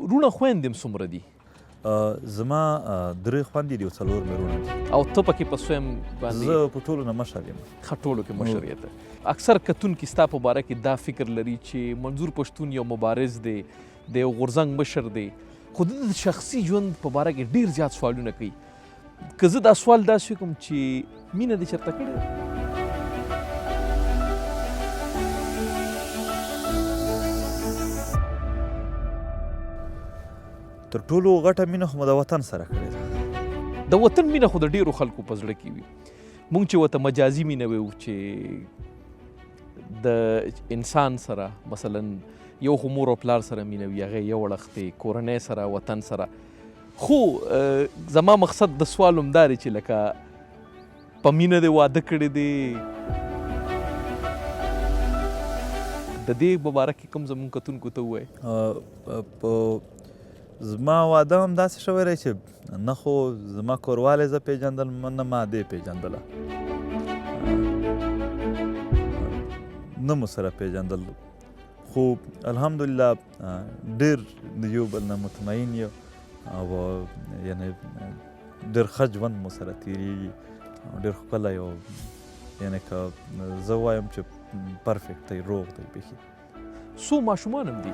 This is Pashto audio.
وروڼه خویندې هم څومره دي؟ زما 3 خویندې دي او 4 مې وروڼه دي. او ته پکې په سویم باندې؟ زه په ټولو نه مشر یم. ښه، ټولو کې مشر یې ته. اکثر کتونکي ستا په باره کې دا فکر لري چې منظور پښتون یو مبارز دی، د یو غورځنګ مشر دی، خو د شخصي ژوند په باره کې ډېر زیات سوالونه کوي. که زه دا سوال داسې وکړم چې مینه دې چېرته کړې ده؟ تر ټولو غټه مینه خو مو د وطن سره کړې ده. د وطن مینه خو د ډېرو خلکو په زړه کې وي. مونږ چې ورته مجازي مینه وایو چې د انسان سره مثلا یو خو مور او پلار سره مینه وي، هغه یو اړخ دی، کورنۍ سره، وطن سره. خو زما مقصد د سوال همدا دی چې لکه په مینه دې واده کړی دی، د دې په باره کې کوم زموږ کتونکو ته ووایې؟ زما واده هم داسې شوی دی چې نه خو زما کوروالی زه پېژندل، نه ما دې پېژندله، نه مو سره پېژندل، خو الحمدلله ډېر د یو بل نه مطمئن یو او یعنې ډېر ښه ژوند مو سره تېرېږي او ډېر ښکلی او یعنې که زه وایم چې پرفیکټ دی، روغ دی بیخي. څو ماشومان هم دي؟